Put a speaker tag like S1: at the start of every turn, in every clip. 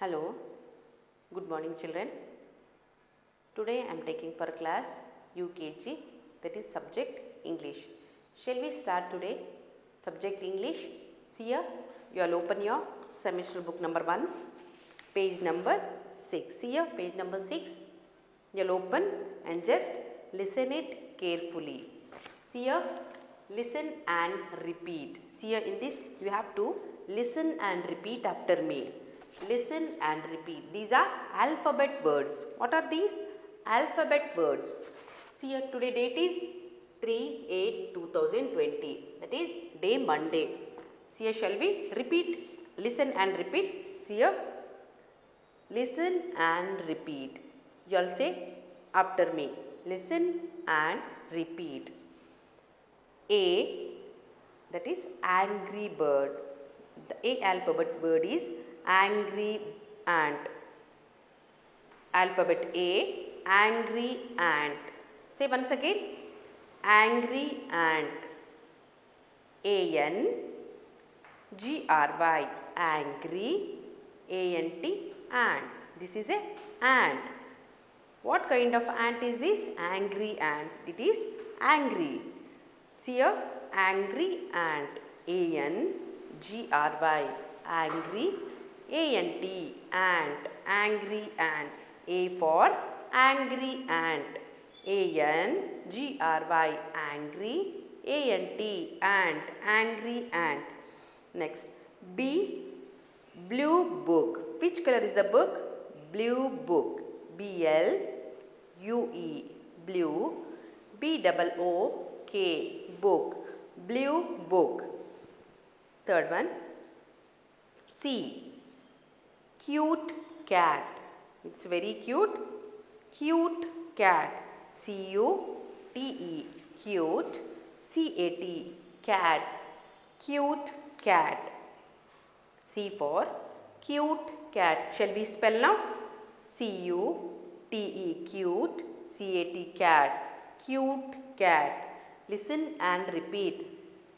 S1: Hello, good morning children. Today I am taking for class UKG, that is subject English. Shall we start today? Subject English. See here, you will open your semester book number 1, page number 6. See here, page number 6. You will open and just listen it carefully. See here, listen and repeat. See here, in this you have to listen and repeat after me. Listen and repeat. These are alphabet words. What are these? Alphabet words. See here, today date is 3/8/2020. That is day Monday. See here, shall we repeat? Listen and repeat. See here. Listen and repeat. You all say after me. Listen and repeat. A, that is angry bird. The A alphabet word is angry ant. Alphabet A, angry ant. Say once again, angry ant. ANGRY, angry, ANT, ant. This is a ant. What kind of ant is this? Angry ant. It is angry. See here, angry ant. ANGRY, angry, ANT, ant, angry ant. A for angry ant. ANGRY, angry, ANT, ant, angry ant. Next, B, blue book. Which color is the book? Blue book. BLUE, blue. BOOK, book. Blue book. Third one, C, cute cat. It's very cute. Cute cat. CUTE, cute. CAT, cat. Cute cat. C for cute cat. Shall we spell now? CUTE, cute. CAT, cat. Cute cat. Listen and repeat.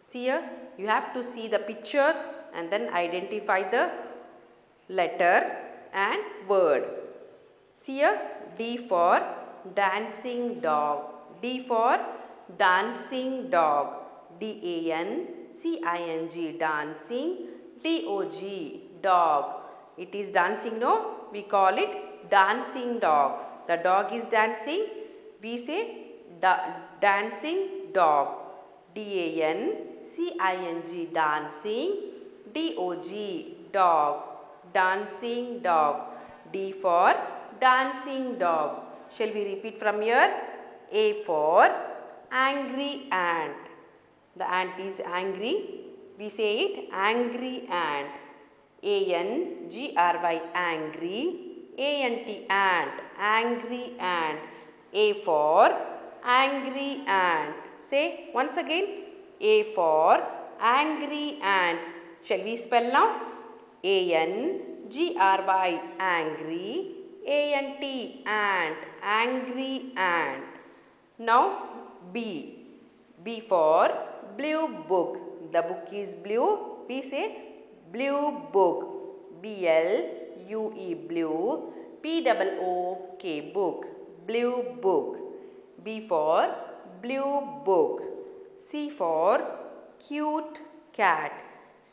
S1: See here, you have to see the picture and then identify the letter and word. See here, D for dancing dog. D for dancing dog. DANCING, dancing. DOG, dog. It is dancing, no? We call it dancing dog. The dog is dancing. We say dancing dog. DANCING, dancing. DOG, dog. Dancing dog. D for dancing dog. Shall we repeat from here? A for angry ant. The ant is angry. We say it angry ant. ANGRY, angry. ANT, ant. Angry ant. A for angry ant. Say once again. A for angry ant. Shall we spell now? ANGRY, angry. ANT, ant. Angry ant. Now B. B for blue book. The book is blue. We say blue book. BLUE, blue. BOOK, book. Blue book. B for blue book. C for cute cat.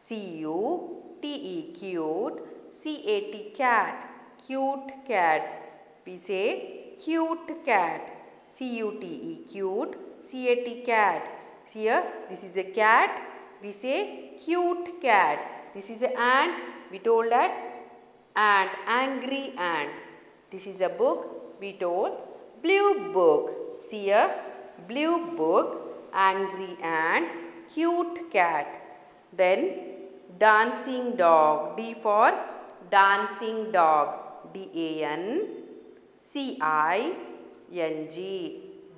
S1: CUTE, cute. CAT, cat. Cute cat. We say cute cat. CUTE, cute. CAT, cat. See here, this is a cat. We say cute cat. This is an ant. We told that ant, angry ant. This is a book. We told blue book. See here, blue book, angry ant, cute cat. Then dancing dog. D for dancing dog. DANCING,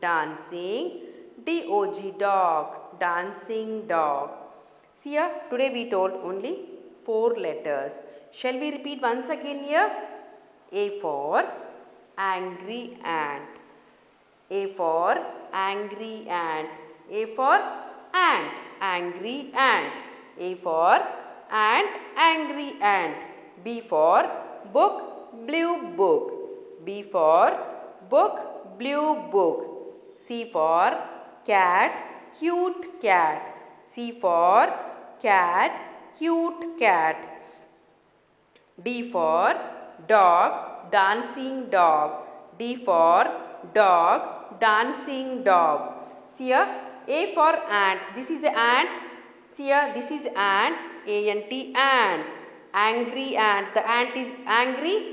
S1: dancing. DOG, dog. Dancing dog. See here, today we told only 4 letters. Shall we repeat once again here? A for angry ant. A for angry ant. A for ant, angry ant. A for ant, angry ant. B for book, blue book. B for book, blue book. C for cat, cute cat. C for cat, cute cat. D for dog, dancing dog. D for dog, dancing dog. See here, A for ant. This is an ant. See here, this is ant. A-N-T, ant. Angry ant. The ant is angry.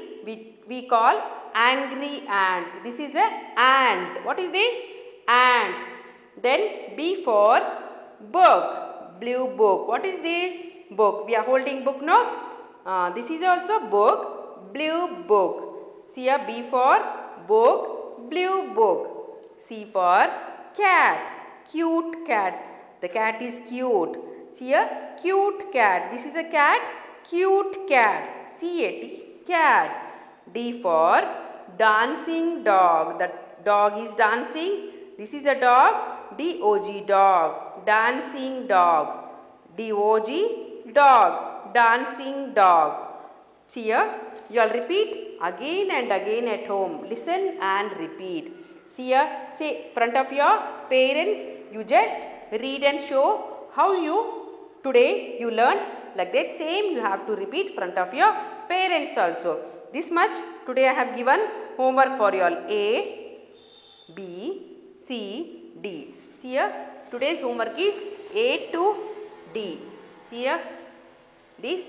S1: We call angry ant. This is a ant. What is this? Ant. Then B for book. Blue book. What is this? Book. We are holding book, no? This is also book. Blue book. See here, B for book. Blue book. C for cat. Cute cat. The cat is cute. See here, cute cat. This is a cat. Cute cat. C-A-T, cat. D for dancing dog. The dog is dancing. This is a dog. D-O-G, dog. Dancing dog. D-O-G, dog. Dancing dog. See here, you all repeat again and again at home. Listen and repeat. See here, say front of your parents, you just read and show how today you learned. Like that same you have to repeat front of your parents also. This much today I have given homework for you all. A, B, C, D. See here, today's homework is A to D. See here, this.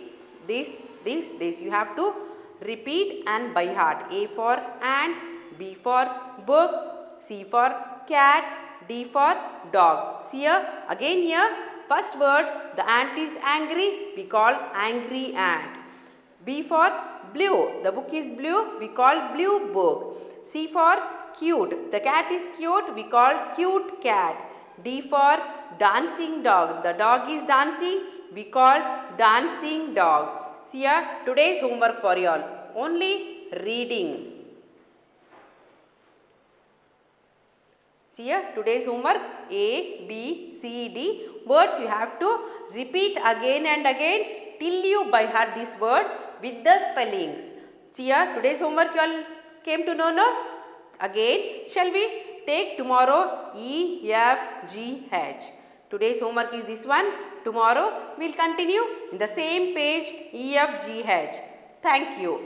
S1: You have to repeat and by heart. A for ant, B for book, C for cat, D for dog. See here, again here, first word, the ant is angry, we call angry ant. B for blue, the book is blue, we call blue book. C for cute, the cat is cute, we call cute cat. D for dancing dog, the dog is dancing, we call dancing dog. See here, today's homework for you all, only reading. See here, today's homework A, B, C, D. Words you have to repeat again and again till you by heart these words with the spellings. See here, today's homework you all came to know, no? Again, shall we take tomorrow E, F, G, H. Today's homework is this one. Tomorrow we will continue in the same page E, F, G, H. Thank you.